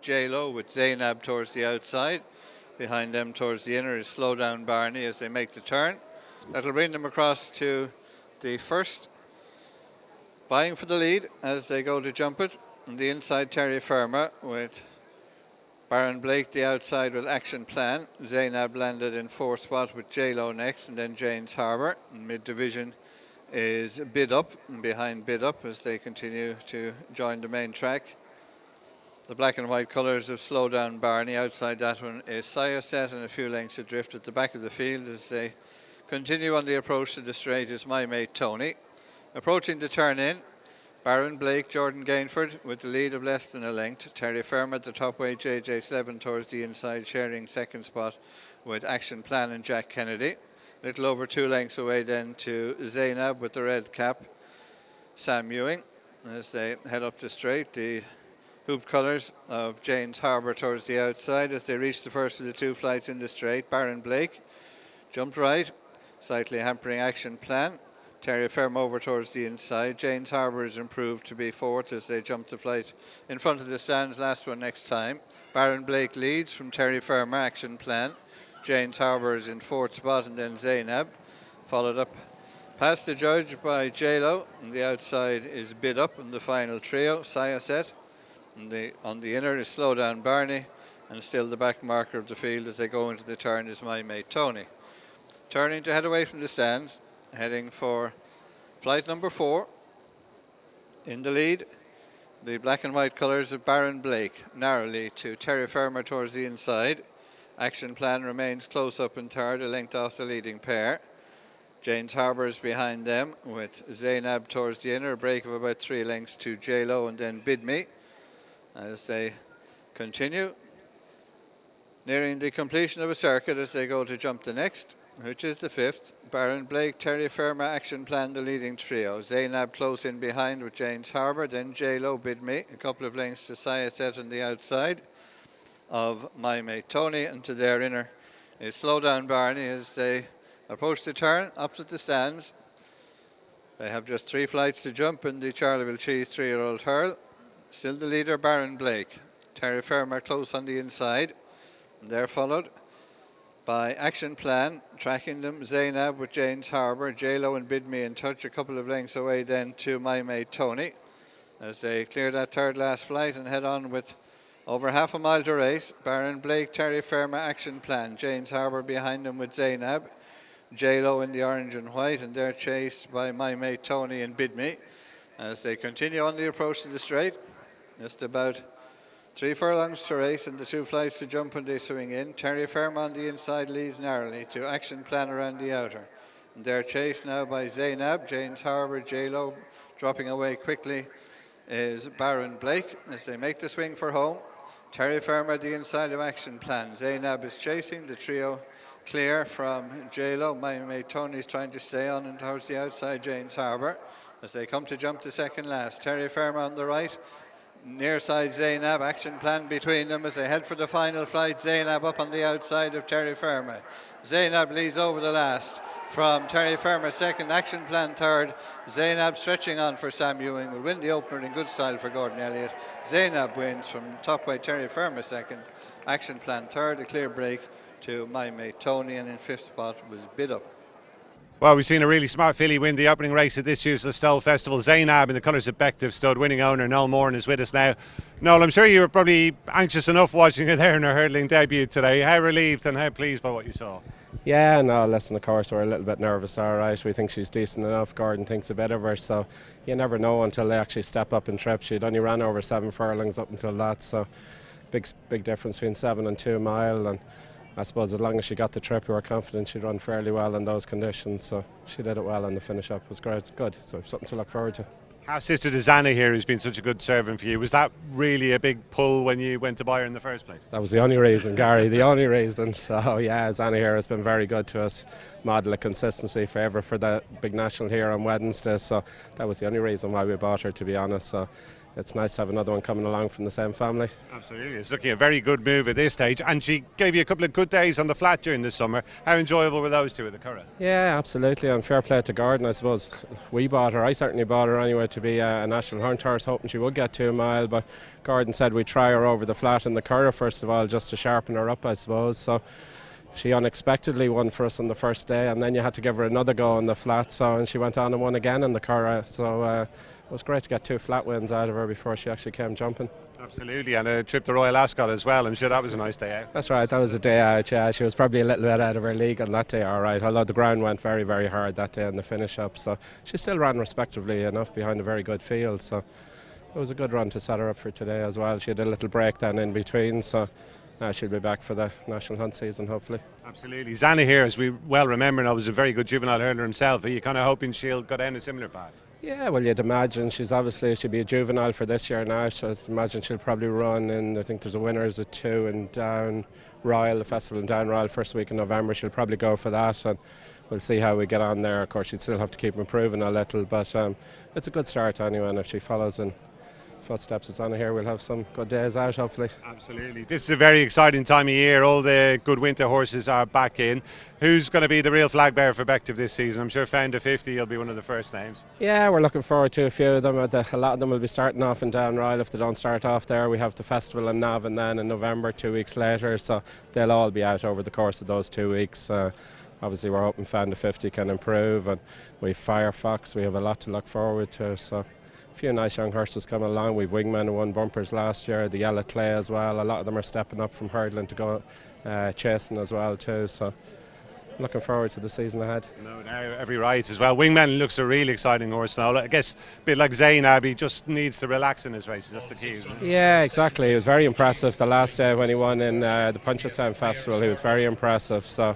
J-Lo, with Zaynab towards the outside. Behind them towards the inner is Slow Down Barney as they make the turn. That'll bring them across to the first, vying for the lead as they go to jump it. On the inside, Teriferma with Baron Blake the outside with Action Plan. Zaynab landed in fourth spot with J-Lo next, and then Jane's Harbour. Mid-division is Bid Up, and behind Bid Up as they continue to join the main track. The black and white colours of Slow Down Barney. Outside that one is Set and a few lengths adrift at the back of the field as they continue on the approach to the straight is My Mate Tony. Approaching the turn in, Baron Blake, Jordan Gainford with the lead of less than a length. Teriferma at the top way, JJ Slevin towards the inside, sharing second spot with Action Plan and Jack Kennedy. Little over 2 lengths away then to Zaynab with the red cap, Sam Ewing, as they head up the straight. The hoop colours of Jane's Harbour towards the outside as they reach the first of the 2 flights in the straight. Baron Blake jumped right, slightly hampering Action Plan. Teriferma over towards the inside. Jane's Harbour is improved to be fourth as they jump the flight in front of the stands. Last one next time. Baron Blake leads from Teriferma, Action Plan. Jane's Harbour is in fourth spot, and then Zaynab, followed up past the judge by J-Lo. On the outside is Bid Up in the final trio, Set. On the inner is Slow Down Barney, and still the back marker of the field as they go into the turn is My Mate Tony. Turning to head away from the stands, heading for flight number 4. In the lead, the black and white colours of Baron Blake, narrowly to Teriferma towards the inside. Action Plan remains close up in third, a length off the leading pair. Jane's Harbour is behind them with Zaynab towards the inner, a break of about 3 lengths to J-Lo and then Bid Me as they continue, nearing the completion of a circuit as they go to jump the next, which is the 5th. Baron Blake, Teriferma, Action Plan, the leading trio. Zaynab close in behind with Jane's Harbour, then J-Lo, Bid Me, a couple of lengths to Set on the outside of My Mate Tony, and to their inner is Slow Down Barney as they approach the turn opposite the stands. They have just 3 flights to jump in the Charleville Cheese 3-year-old hurl. Still the leader, Baron Blake. Teriferma close on the inside. They're followed by Action Plan, tracking them, Zaynab with Jane's Harbour, J-Lo and Bid Me in touch, a couple of lengths away then to My Mate Tony as they clear that third last flight and head on with over half a mile to race. Baron Blake, Teriferma, Action Plan, Jane's Harbour behind them with Zaynab, J-Lo in the orange and white, and they're chased by My Mate Tony and Bid Me as they continue on the approach to the straight. Just about 3 furlongs to race and the 2 flights to jump when they swing in. Teriferma on the inside leads narrowly to Action Plan around the outer. And they're chased now by Zaynab, Jane's Harbour, J-Lo. Dropping away quickly is Baron Blake as they make the swing for home. Teriferma the inside of Action Plan. Zaynab is chasing the trio clear from J-Lo. My Mate Tony is trying to stay on and towards the outside Jane's Harbour as they come to jump the second last. Teriferma on the right, near side Zaynab, Action Plan between them as they head for the final flight. Zaynab up on the outside of Teriferma. Zaynab leads over the last from Teriferma second, Action Plan third. Zaynab stretching on for Sam Ewing will win the opener in good style for Gordon Elliott. Zaynab wins from top by Teriferma second, Action Plan third, a clear break to My Mate Tony, and in 5th spot was Bid Up. Well, we've seen a really smart filly win the opening race at this year's Listowel Festival. Zaynab in the colours of Bective stud. Winning owner Noel Moran is with us now. Noel, I'm sure you were probably anxious enough watching her there in her hurdling debut today. How relieved and how pleased by what you saw? Yeah, no, listen, of course we're a little bit nervous, all right. We think she's decent enough. Gordon thinks a bit of her, so you never know until they actually step up and trip. She'd only ran over 7 furlongs up until that, so big difference between 7 and 2 mile, and I suppose as long as she got the trip, we were confident she'd run fairly well in those conditions, so she did it well, and the finish up was great, good, so something to look forward to. Our sister to Zanahiyr, who's been such a good servant for you, was that really a big pull when you went to buy her in the first place? That was the only reason, Gary, the only reason. So yeah, Zanahiyr has been very good to us, model of consistency, favourite for the big national here on Wednesday, so that was the only reason why we bought her, to be honest. So it's nice to have another one coming along from the same family. Absolutely, it's looking a very good move at this stage, and she gave you a couple of good days on the flat during the summer. How enjoyable were those two at the Curragh? Yeah, absolutely, and fair play to Gordon. I suppose we bought her, I certainly bought her anyway to be a national hunt horse, hoping she would get 2 mile, but Gordon said we'd try her over the flat in the Curragh first of all, just to sharpen her up, I suppose. So she unexpectedly won for us on the first day, and then you had to give her another go on the flat, and she went on and won again in the Curragh. So it was great to get 2 flat wins out of her before she actually came jumping. Absolutely, and a trip to Royal Ascot as well. I'm sure that was a nice day out. That's right, that was a day out, yeah. She was probably a little bit out of her league on that day, all right, although the ground went very, very hard that day in the finish up. So she still ran respectively enough behind a very good field. So it was a good run to set her up for today as well. She had a little break then in between, so now she'll be back for the national hunt season, hopefully. Absolutely. Zanahiyr, as we well remember now, was a very good juvenile hurdler himself. Are you kind of hoping she'll go down a similar path? Yeah, well, you'd imagine she'll be a juvenile for this year now, so I'd imagine she'll probably run in, I think there's a winners at 2 in Down Royal, the festival in Down Royal first week in November. She'll probably go for that, and we'll see how we get on there. Of course, she'd still have to keep improving a little, but it's a good start anyway, and if she follows in footsteps it's on here, we'll have some good days out, hopefully. Absolutely. This is a very exciting time of year. All the good winter horses are back in. Who's going to be the real flag bearer for Bective this season? I'm sure Founder 50 will be one of the first names. Yeah, we're looking forward to a few of them. A lot of them will be starting off in Down Royal. If they don't start off there, we have the festival in Navan then in November, 2 weeks later, so they'll all be out over the course of those 2 weeks. Obviously we're hoping Founder 50 can improve, and we've Firefox, we have a lot to look forward to, so a few nice young horses coming along. We've Wingman who won bumpers last year, the Yellow Clay as well. A lot of them are stepping up from hurdling to go chasing as well too. So looking forward to the season ahead. No, now every right as well. Wingman looks a really exciting horse now. I guess a bit like Zaynab, he just needs to relax in his races. That's the key, isn't it? Yeah, exactly. He was very impressive the last day when he won in the Punchestown Festival. He was very impressive. So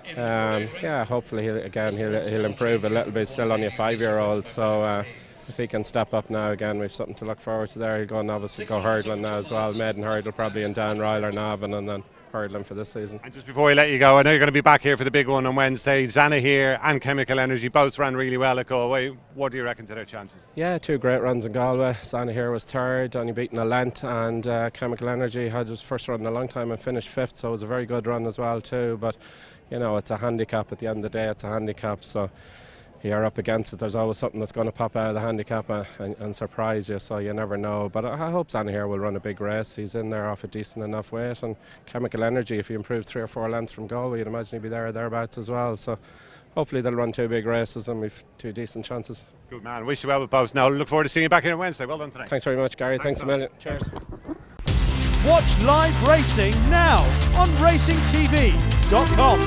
yeah, hopefully he'll improve a little bit. Still only a 5-year-old, so if he can step up now again, we've something to look forward to there. He'll go and obviously go hurdling now as well. Maiden hurdle probably in Down Royal or Navan, and then hurdling for this season. And just before we let you go, I know you're going to be back here for the big one on Wednesday. Zanahiyr and Chemical Energy both ran really well at Galway. What do you reckon to their chances? Yeah, 2 great runs in Galway. Zanahiyr was 3rd, only beaten a length, and Chemical Energy had his first run in a long time and finished 5th, so it was a very good run as well too. But you know, it's a handicap at the end of the day. It's a handicap, so you're up against it. There's always something that's going to pop out of the handicap and surprise you, so you never know. But I hope Zanahiyr will run a big race. He's in there off a decent enough weight, and Chemical Energy, if he improves 3 or 4 lengths from Galway, you'd imagine he'd be there or thereabouts as well. So hopefully they'll run 2 big races and we've 2 decent chances. Good man. Wish you well with both. Now look forward to seeing you back here on Wednesday. Well done tonight. Thanks very much, Gary. Thanks a million. Cheers. Watch live racing now on racingtv.com.